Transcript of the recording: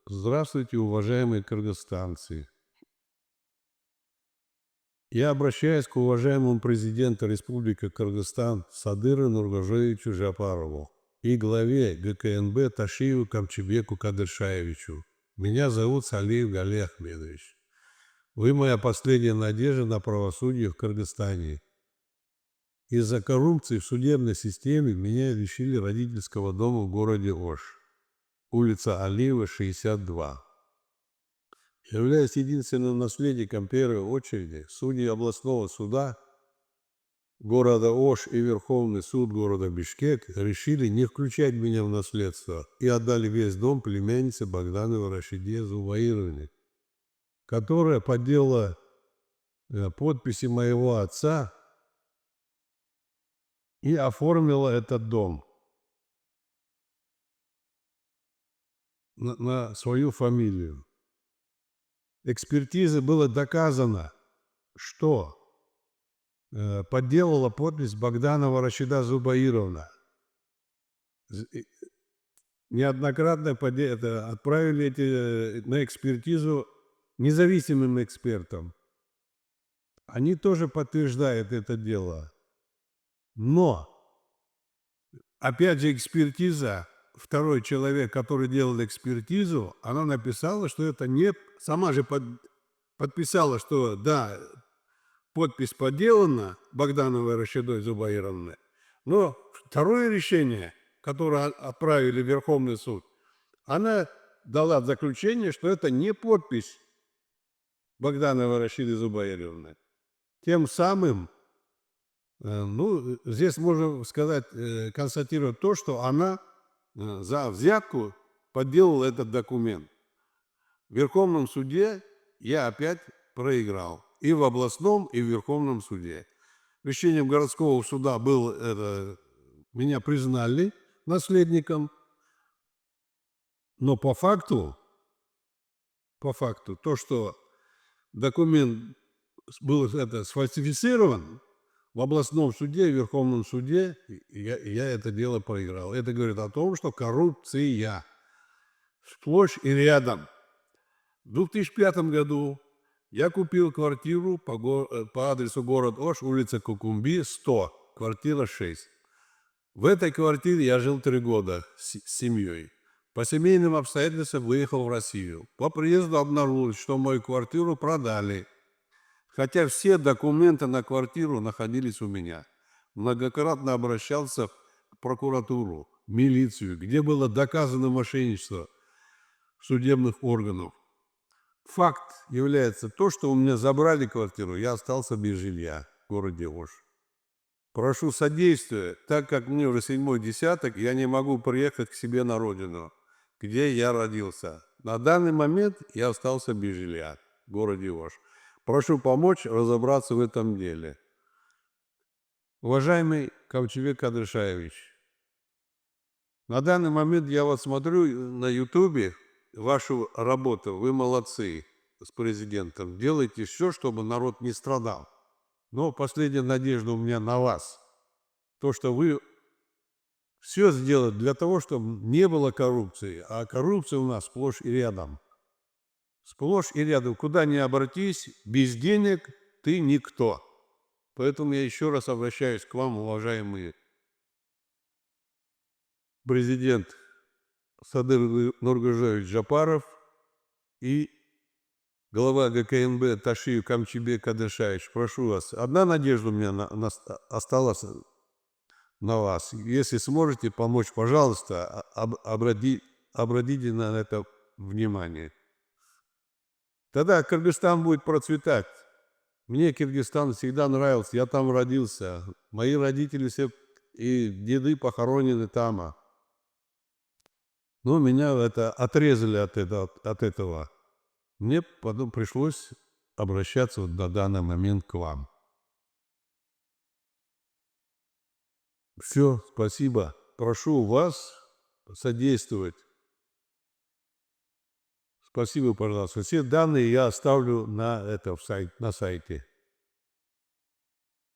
Здравствуйте, уважаемые кыргызстанцы. Я обращаюсь к уважаемому президенту Республики Кыргызстан Садыру Нургожевичу Жапарову и главе ГКНБ Ташиеву Камчебеку Кадыршаевичу. Меня зовут Салиев Галий Ахмедович. Вы моя последняя надежда на правосудие в Кыргызстане. Из-за коррупции в судебной системе меня лишили родительского дома в городе Ош, улица Алиева, 62. Являясь единственным наследником первой очереди, судьи областного суда города Ош и Верховный суд города Бишкек решили не включать меня в наследство и отдали весь дом племяннице Богдановой Рашиде Зубаировне, которая подделала подписи моего отца и оформила этот дом на свою фамилию. Экспертизе было доказано, что подделала подпись Богданова Рашида Зубаировна. Неоднократно отправили на экспертизу независимым экспертам. Они тоже подтверждают это дело. Но, опять же, экспертиза, второй человек, который делал экспертизу, она написала, что это не... Сама же подписала, что да, подпись подделана Богдановой Рашидой Зубаировной, но второе решение, которое отправили в Верховный суд, она дала заключение, что это не подпись Богдановой Рашиды Зубаировны. Тем самым, здесь можно сказать, констатировать то, что она за взятку подделала этот документ. В Верховном суде я опять проиграл. И в областном, и в Верховном суде. Решением городского суда меня признали наследником, но по факту, то, что документ был сфальсифицирован, в областном суде и в Верховном суде я это дело проиграл. Это говорит о том, что коррупция сплошь и рядом. В 2005 году я купил квартиру по адресу город Ош, улица Кукумби, 100, квартира 6. В этой квартире я жил 3 года с семьей. По семейным обстоятельствам выехал в Россию. По приезду обнаружилось, что мою квартиру продали, хотя все документы на квартиру находились у меня. Многократно обращался в прокуратуру, милицию, где было доказано мошенничество судебных органов. Факт является то, что у меня забрали квартиру, я остался без жилья в городе Ош. Прошу содействия, так как мне уже 7-й десяток, я не могу приехать к себе на родину, где я родился. На данный момент я остался без жилья в городе Ош. Прошу помочь разобраться в этом деле. Уважаемый Камчебек Кадыршаевич, на данный момент я вот смотрю на Ютубе вашу работу, вы молодцы с президентом, делайте все, чтобы народ не страдал. Но последняя надежда у меня на вас, то, что вы все сделаете для того, чтобы не было коррупции, а коррупция у нас сплошь и рядом. Сплошь и рядом, куда ни обратись, без денег ты никто. Поэтому я еще раз обращаюсь к вам, уважаемый президент Садыр Нургожевич Жапаров и глава ГКНБ Ташиев Камчебек Кадыршаевич. Прошу вас, одна надежда у меня осталась на вас. Если сможете помочь, пожалуйста, обратите на это внимание. Тогда Кыргызстан будет процветать. Мне Кыргызстан всегда нравился, я там родился. Мои родители все и деды похоронены там. Но меня отрезали от этого. Мне потом пришлось обращаться вот на данный момент к вам. Все, спасибо. Прошу вас содействовать. Спасибо, пожалуйста. Все данные я оставлю на сайте.